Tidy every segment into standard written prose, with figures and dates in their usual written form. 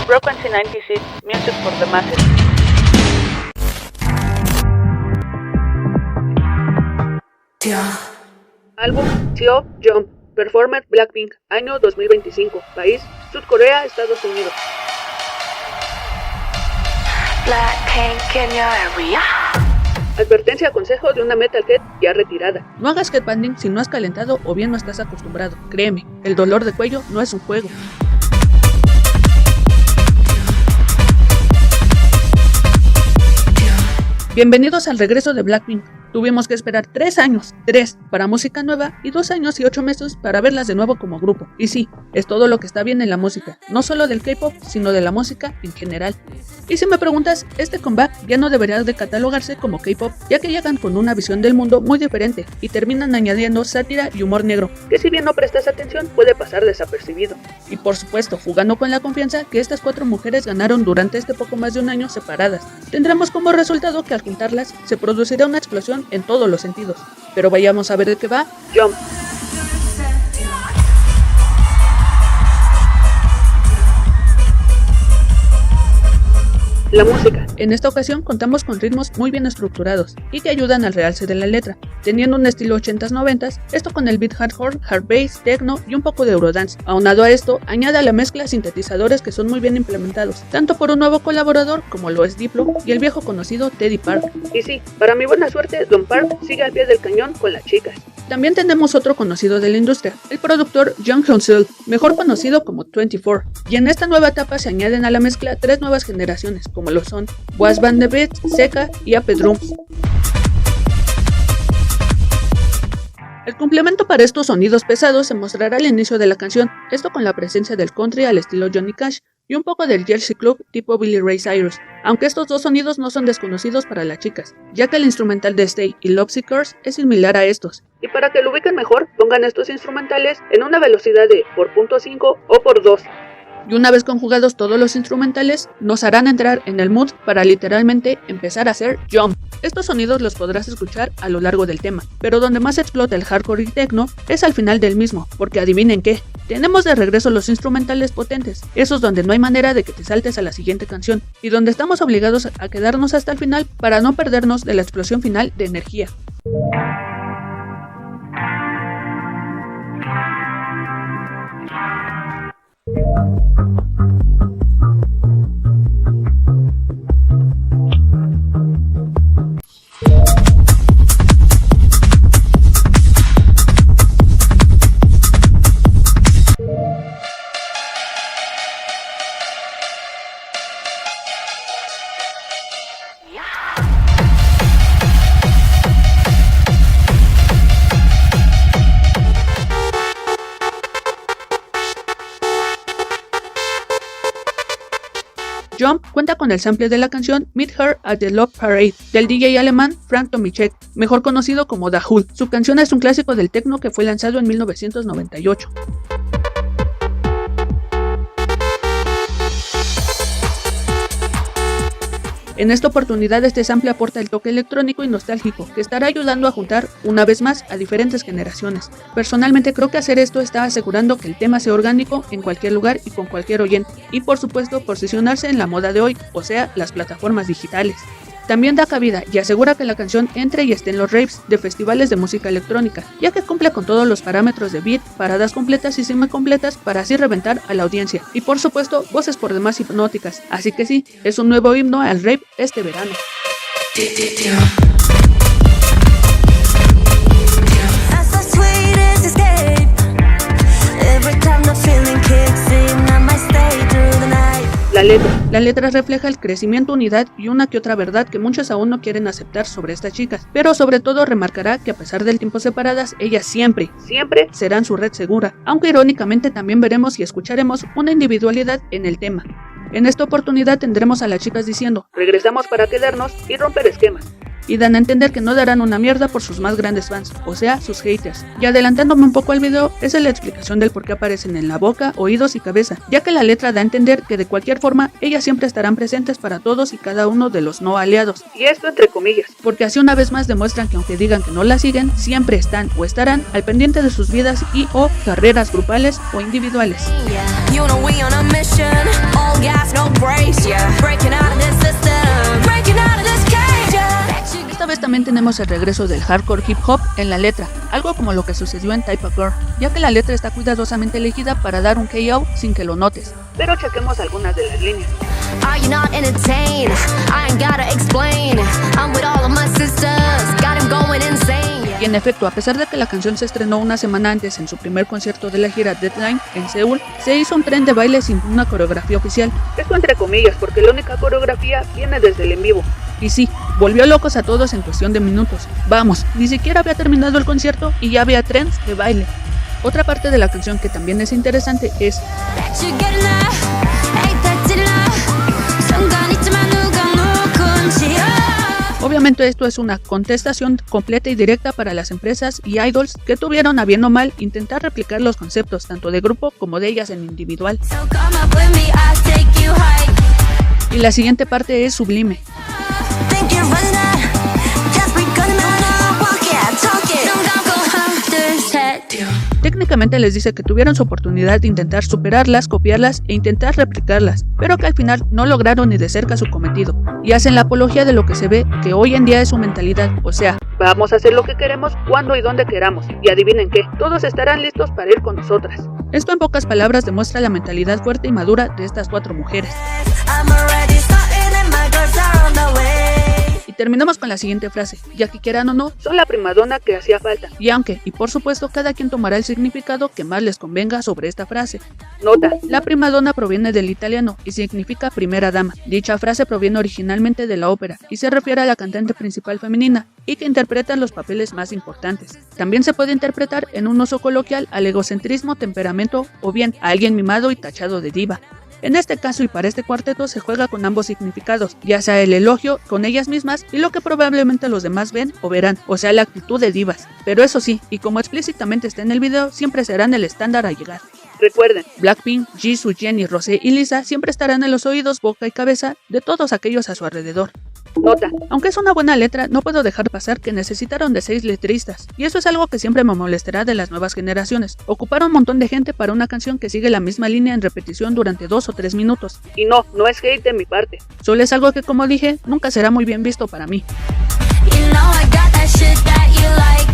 Frequency 96, music for the masses. Álbum T.O. Jump, Performer Blackpink, año 2025, país South Korea, Estados Unidos. Blackpink in your area. Advertencia, consejo de una metalhead ya retirada. No hagas headbanding si no has calentado o bien no estás acostumbrado. Créeme, el dolor de cuello no es un juego. Bienvenidos al regreso de Blackpink. Tuvimos que esperar 3 años, 3 para música nueva y 2 años y 8 meses para verlas de nuevo como grupo. Y sí, es todo lo que está bien en la música, no solo del K-pop, sino de la música en general. Y si me preguntas, este comeback ya no debería de catalogarse como K-pop, ya que llegan con una visión del mundo muy diferente y terminan añadiendo sátira y humor negro, que si bien no prestas atención puede pasar desapercibido. Y por supuesto, jugando con la confianza que estas 4 mujeres ganaron durante este poco más de un año separadas. Tendremos como resultado que al juntarlas se producirá una explosión en todos los sentidos. Pero vayamos a ver de qué va Jump. La música. En esta ocasión contamos con ritmos muy bien estructurados y que ayudan al realce de la letra, teniendo un estilo 80s-90s, esto con el beat hardcore, hard bass, techno y un poco de eurodance. Aunado a esto, añade a la mezcla sintetizadores que son muy bien implementados, tanto por un nuevo colaborador como lo es Diplo y el viejo conocido Teddy Park. Y sí, para mi buena suerte, Don Park sigue al pie del cañón con las chicas. También tenemos otro conocido de la industria, el productor Jung Hyun-sul, mejor conocido como 24. Y en esta nueva etapa se añaden a la mezcla 3 nuevas generaciones, como lo son Was Van de Beat, Seca y Ape Drums. El complemento para estos sonidos pesados se mostrará al inicio de la canción, esto con la presencia del country al estilo Johnny Cash y un poco del Jersey Club tipo Billy Ray Cyrus, aunque estos dos sonidos no son desconocidos para las chicas, ya que el instrumental de Stay y Lovesickers es similar a estos. Y para que lo ubiquen mejor, pongan estos instrumentales en una velocidad de por .5 o por 2. Y una vez conjugados todos los instrumentales, nos harán entrar en el mood para literalmente empezar a hacer jump. Estos sonidos los podrás escuchar a lo largo del tema, pero donde más explota el hardcore y techno es al final del mismo, porque adivinen qué, tenemos de regreso los instrumentales potentes, esos donde no hay manera de que te saltes a la siguiente canción, y donde estamos obligados a quedarnos hasta el final para no perdernos de la explosión final de energía. Jump cuenta con el sample de la canción Meet Her at the Love Parade del DJ alemán Frank Tomichek, mejor conocido como Da Hood. Su canción es un clásico del techno que fue lanzado en 1998. En esta oportunidad este sample aporta el toque electrónico y nostálgico que estará ayudando a juntar una vez más a diferentes generaciones. Personalmente creo que hacer esto está asegurando que el tema sea orgánico en cualquier lugar y con cualquier oyente y por supuesto posicionarse en la moda de hoy, o sea, las plataformas digitales. También da cabida y asegura que la canción entre y esté en los raves de festivales de música electrónica, ya que cumple con todos los parámetros de beat, paradas completas y semicompletas para así reventar a la audiencia. Y por supuesto, voces por demás hipnóticas, así que sí, es un nuevo himno al rave este verano. La letra refleja el crecimiento, unidad y una que otra verdad que muchos aún no quieren aceptar sobre estas chicas, pero sobre todo remarcará que a pesar del tiempo separadas, ellas siempre serán su red segura, aunque irónicamente también veremos y escucharemos una individualidad en el tema. En esta oportunidad tendremos a las chicas diciendo, regresamos para quedarnos y romper esquemas. y dan a entender que no darán una mierda por sus más grandes fans, o sea, sus haters. Y adelantándome un poco al video, esa es la explicación del por qué aparecen en la boca, oídos y cabeza, ya que la letra da a entender que de cualquier forma, ellas siempre estarán presentes para todos y cada uno de los no aliados. Y esto entre comillas, Porque así una vez más demuestran que aunque digan que no la siguen, siempre están o estarán al pendiente de sus vidas y o carreras grupales o individuales. You know we on a mission, all gas, no brakes, yeah. Breaking out of this system, breaking out of this cage, yeah. Esta vez también tenemos el regreso del hardcore hip hop en la letra, algo como lo que sucedió en Type of Girl, ya que la letra está cuidadosamente elegida para dar un KO sin que lo notes. pero chequemos algunas de las líneas. Are you not entertained? I ain't gotta explain. I'm with all of my sisters, got 'em going insane, yeah. Y en efecto, a pesar de que la canción se estrenó una semana antes en su primer concierto de la gira Deadline en Seúl, se hizo un tren de baile sin una coreografía oficial. Esto entre comillas, porque la única coreografía viene desde el en vivo. Y sí, volvió locos a todos en cuestión de minutos. Vamos, ni siquiera había terminado el concierto y ya había trends de baile. Otra parte de la canción que también es interesante es Bet you getting that? Ain't that enough? 순간 있지만 누가 누군지, oh. Obviamente esto es una contestación completa y directa para las empresas y idols que tuvieron a bien o mal intentar replicar los conceptos tanto de grupo como de ellas en individual. So come up with me, I'll take you high. Y la siguiente parte es sublime. Think you're running out? Just because I'm not walk it, talk it. 눈 감고 하나, 둘, 셋. Técnicamente les dice que tuvieron su oportunidad de intentar superarlas, copiarlas e intentar replicarlas, pero que al final no lograron ni de cerca su cometido, y hacen la apología de lo que se ve que hoy en día es su mentalidad, o sea, Vamos a hacer lo que queremos, cuando y donde queramos. Y adivinen qué, todos estarán listos para ir con nosotras. esto en pocas palabras demuestra la mentalidad fuerte y madura de estas 4 mujeres. I'm already starting and my girls are on the way. Y terminamos con la siguiente frase, ya que quieran o no, Son la primadona que hacía falta. y aunque, y por supuesto cada quien tomará el significado que más les convenga sobre esta frase. Nota, La primadonna proviene del italiano y significa primera dama. Dicha frase proviene originalmente de la ópera y se refiere a la cantante principal femenina y que interpreta los papeles más importantes. También se puede interpretar en un uso coloquial al egocentrismo, temperamento o bien a alguien mimado y tachado de diva. En este caso y para este cuarteto se juega con ambos significados, ya sea el elogio con ellas mismas y lo que probablemente los demás ven o verán, o sea la actitud de divas. Pero eso sí, y como explícitamente está en el video, siempre serán el estándar a llegar. recuerden, Blackpink, Jisoo, Jennie, Rosé y Lisa siempre estarán en los oídos, boca y cabeza de todos aquellos a su alrededor. nota, Aunque es una buena letra, no puedo dejar pasar que necesitaron de 6 letristas, y eso es algo que siempre me molestará de las nuevas generaciones. Ocupar un montón de gente para una canción que sigue la misma línea en repetición durante 2 o 3 minutos. y no es hate de mi parte. Solo es algo que, como dije, nunca será muy bien visto para mí. You know I got that shit that you like.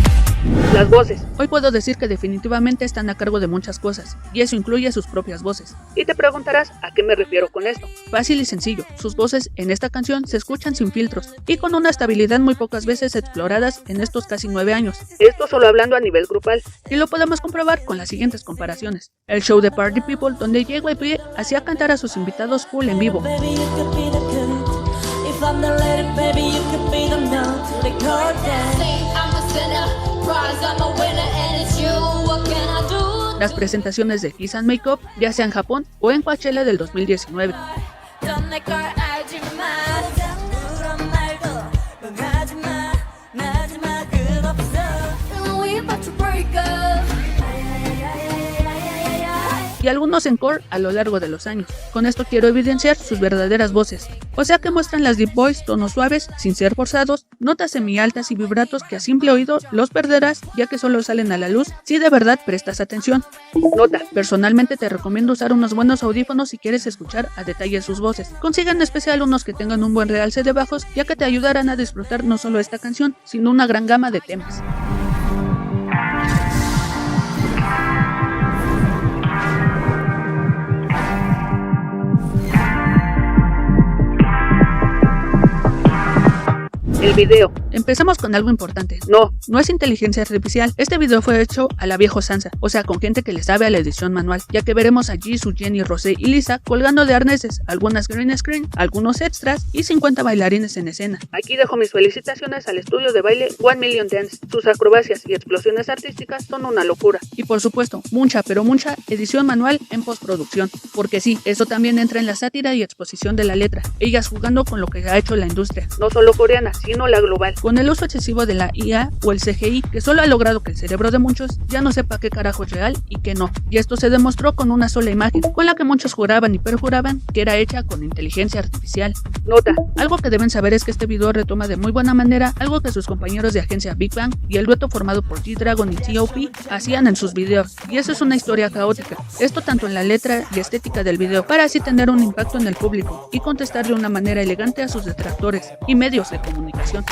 Las voces, Hoy puedo decir que definitivamente están a cargo de muchas cosas, y eso incluye sus propias voces. y te preguntarás a qué me refiero con esto. Fácil y sencillo, sus voces en esta canción se escuchan sin filtros, y con una estabilidad muy pocas veces exploradas en estos casi 9 años. Esto solo hablando a nivel grupal. Y lo podemos comprobar con las siguientes comparaciones. El show de Party People, donde JYP hacía cantar a sus invitados full en vivo. Baby, you could be the good. If I'm the lady, baby, you could be the no. Like her dance. I'm a sinner, prize I'm a winner, and it's you. What can I do? Las presentaciones de Kiss and Make Up, ya sea en Japón o en Coachella del 2019. Don't make her 알지만. 그런 말도 넌 하지마, 하지마, 끝없어. We about to break up. Y algunos encore a lo largo de los años. Con esto quiero evidenciar sus verdaderas voces. O sea que muestran las deep voice, tonos suaves, sin ser forzados, notas semi-altas y vibratos que a simple oído los perderás, ya que solo salen a la luz si de verdad prestas atención. Nota, Personalmente te recomiendo usar unos buenos audífonos si quieres escuchar a detalle sus voces. Consiga en especial unos que tengan un buen realce de bajos, ya que te ayudarán a disfrutar no solo esta canción, sino una gran gama de temas. el video, Empezamos con algo importante. No es inteligencia artificial. Este video fue hecho a la vieja usanza, o sea, con gente que le sabe a la edición manual, ya que veremos a Jisoo, Jennie, Rosé y Lisa colgando de arneses, algunas green screen, algunos extras y 50 bailarines en escena. aquí dejo mis felicitaciones al estudio de baile 1 Million Dance. Sus acrobacias y explosiones artísticas son una locura. Y por supuesto, mucha, pero mucha edición manual en postproducción, porque sí, eso también entra en la sátira y exposición de la letra, ellas jugando con lo que ha hecho la industria. No solo coreana, sino la global. con el uso excesivo de la IA o el CGI, que solo ha logrado que el cerebro de muchos ya no sepa qué carajo es real y qué no. Y esto se demostró con una sola imagen, con la que muchos juraban y perjuraban que era hecha con inteligencia artificial. Nota. Algo que deben saber es que este video retoma de muy buena manera algo que sus compañeros de agencia Big Bang y el dueto formado por G-Dragon y T.O.P. hacían en sus videos, y eso es una historia caótica, esto tanto en la letra y estética del video, para así tener un impacto en el público y contestar de una manera elegante a sus detractores y medios de comunicación.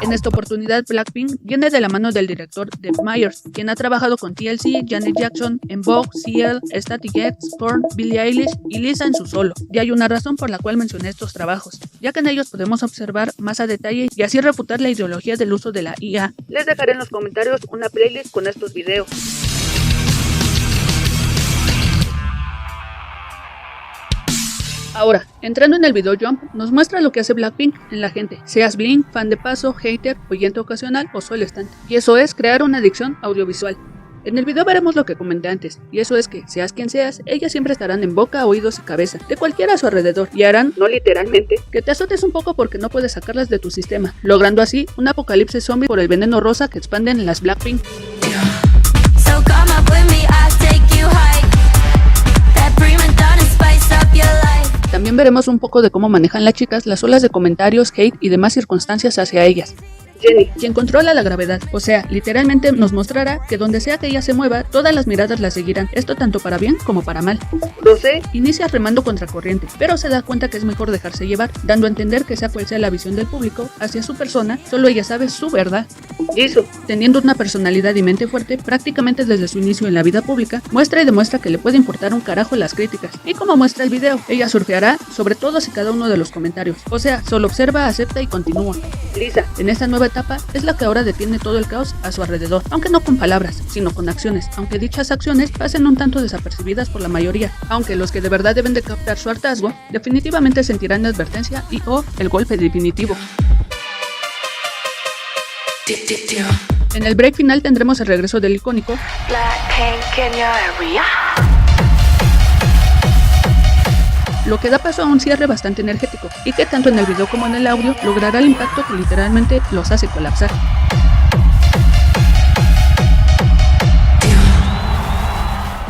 En esta oportunidad, Blackpink viene de la mano del director Dave Meyers, quien ha trabajado con TLC, Janet Jackson, En Vogue, CL, Static X, Korn, Billie Eilish y Lisa en su solo. Y hay una razón por la cual mencioné estos trabajos, ya que en ellos podemos observar más a detalle y así refutar la ideología del uso de la IA. Les dejaré en los comentarios una playlist con estos videos. Ahora, entrando en el video Jump, nos muestra lo que hace Blackpink en la gente, seas Blink, fan de paso, hater, oyente ocasional o solo estante. Y eso es crear una adicción audiovisual. En el video veremos lo que comenté antes, y eso es que, seas quien seas, ellas siempre estarán en boca, oídos y cabeza, de cualquiera a su alrededor, y harán, no literalmente, que te azotes un poco porque no puedes sacarlas de tu sistema, logrando así un apocalipsis zombie por el veneno rosa que expanden en las Blackpink. So come up with me, I'll take you high. That prima donna spice up your life. También veremos un poco de cómo manejan las chicas las olas de comentarios, hate y demás circunstancias hacia ellas. Jennie, quien controla la gravedad, o sea, literalmente nos mostrará que donde sea que ella se mueva, todas las miradas la seguirán, esto tanto para bien como para mal. Rosé, inicia remando contracorriente, pero se da cuenta que es mejor dejarse llevar, dando a entender que sea cual sea la visión del público hacia su persona, solo ella sabe su verdad. Jisoo, teniendo una personalidad y mente fuerte, prácticamente desde su inicio en la vida pública, muestra y demuestra que le puede importar un carajo las críticas, y como muestra el video, ella surfeará sobre todos y cada uno de los comentarios, o sea, solo observa, acepta y continúa. Lisa, en esta nueva etapa es la que ahora detiene todo el caos a su alrededor, aunque no con palabras, sino con acciones, aunque dichas acciones pasen un tanto desapercibidas por la mayoría, aunque los que de verdad deben de captar su hartazgo, definitivamente sentirán la advertencia y o el golpe definitivo. En el break final tendremos el regreso del icónico Blackpink in your area. Lo que da paso a un cierre bastante energético, y que tanto en el video como en el audio logrará el impacto que literalmente los hace colapsar.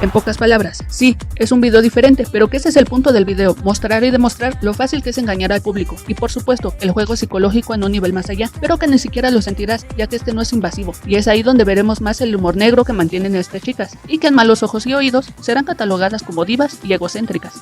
En pocas palabras, sí, es un video diferente, pero que ese es el punto del video, mostrar y demostrar lo fácil que es engañar al público, y por supuesto, el juego psicológico en un nivel más allá, pero que ni siquiera lo sentirás, ya que este no es invasivo, y es ahí donde veremos más el humor negro que mantienen estas chicas, y que en malos ojos y oídos serán catalogadas como divas y egocéntricas.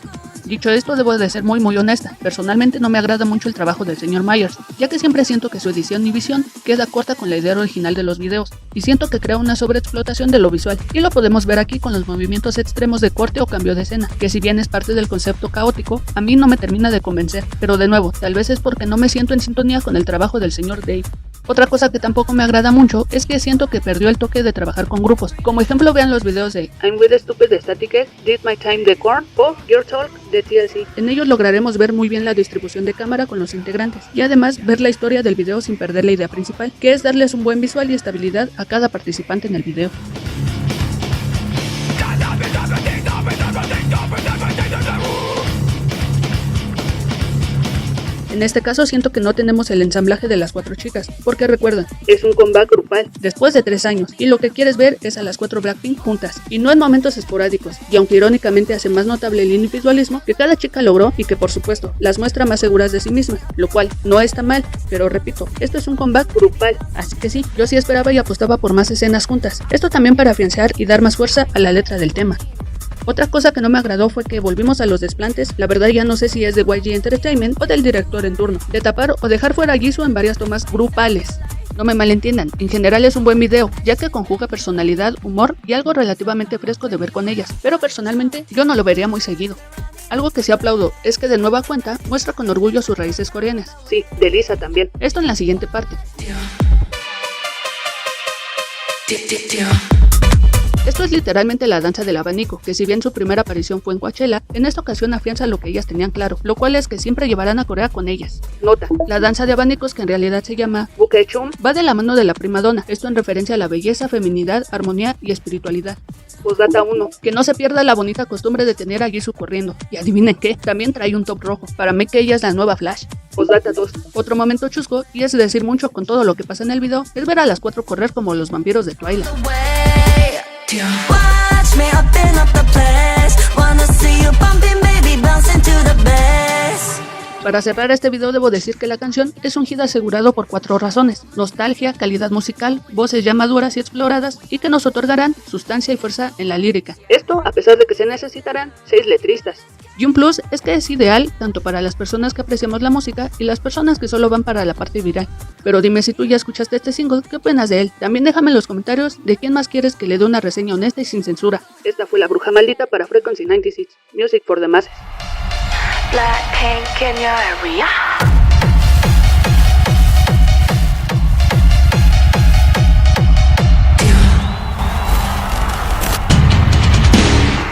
Dicho esto, debo de ser muy honesta, personalmente no me agrada mucho el trabajo del señor Meyers, ya que siempre siento que su edición y visión queda corta con la idea original de los videos, y siento que crea una sobreexplotación de lo visual, y lo podemos ver aquí con los movimientos extremos de corte o cambio de escena, que si bien es parte del concepto caótico, a mí no me termina de convencer, pero de nuevo, tal vez es porque no me siento en sintonía con el trabajo del señor Dave. Otra cosa que tampoco me agrada mucho es que siento que perdió el toque de trabajar con grupos. Como ejemplo vean los videos de I'm With Stupid de Static X, Did My Time de Korn o Your Talk de TLC. En ellos lograremos ver muy bien la distribución de cámara con los integrantes y además ver la historia del video sin perder la idea principal, que es darles un buen visual y estabilidad a cada participante en el video. En este caso siento que no tenemos el ensamblaje de las 4 chicas, porque recuerden, es un comeback grupal después de 3 años, y lo que quieres ver es a las 4 Blackpink juntas, y no en momentos esporádicos, y aunque irónicamente hace más notable el individualismo que cada chica logró y que por supuesto las muestra más seguras de sí mismas, lo cual no está mal, pero repito, esto es un comeback grupal, así que sí, yo sí esperaba y apostaba por más escenas juntas, esto también para afianzar y dar más fuerza a la letra del tema. Otra cosa que no me agradó fue que volvimos a los desplantes, la verdad ya no sé si es de YG Entertainment o del director en turno, de tapar o dejar fuera a Jisoo en varias tomas grupales. No me malentiendan, en general es un buen video, ya que conjuga personalidad, humor y algo relativamente fresco de ver con ellas, pero personalmente yo no lo vería muy seguido. Algo que sí aplaudo es que de nueva cuenta muestra con orgullo sus raíces coreanas. Sí, de Lisa también. Esto en la siguiente parte. Esto es literalmente la danza del abanico, que si bien su primera aparición fue en Coachella, en esta ocasión afianza lo que ellas tenían claro, lo cual es que siempre llevarán a Corea con ellas. Nota. La danza de abanicos, que en realidad se llama Bukechum. va de la mano de la primadona, esto en referencia a la belleza, feminidad, armonía y espiritualidad. Postdata 1. Que no se pierda la bonita costumbre de tener a Jisoo corriendo. Y adivinen qué, también trae un top rojo. Para mí que ella es la nueva Flash. Postdata 2. Otro momento chusco, y es decir mucho con todo lo que pasa en el video, es ver a las 4 correr como los vampiros de Twilight. Watch me up in up the place. Wanna see you bumping, baby, bouncing to the bass. Para cerrar este video debo decir que la canción es un hit asegurado por 4 razones: nostalgia, calidad musical, voces ya maduras y exploradas, y que nos otorgarán sustancia y fuerza en la lírica. Esto a pesar de que se necesitarán 6 letristas. Y un plus es que es ideal tanto para las personas que apreciamos la música y las personas que solo van para la parte viral. Pero dime si tú ya escuchaste este single, ¿qué opinas de él? También déjame en los comentarios de quién más quieres que le dé una reseña honesta y sin censura. Esta fue la bruja maldita para Frequency 96, Music for the Masses. Blackpink in your area.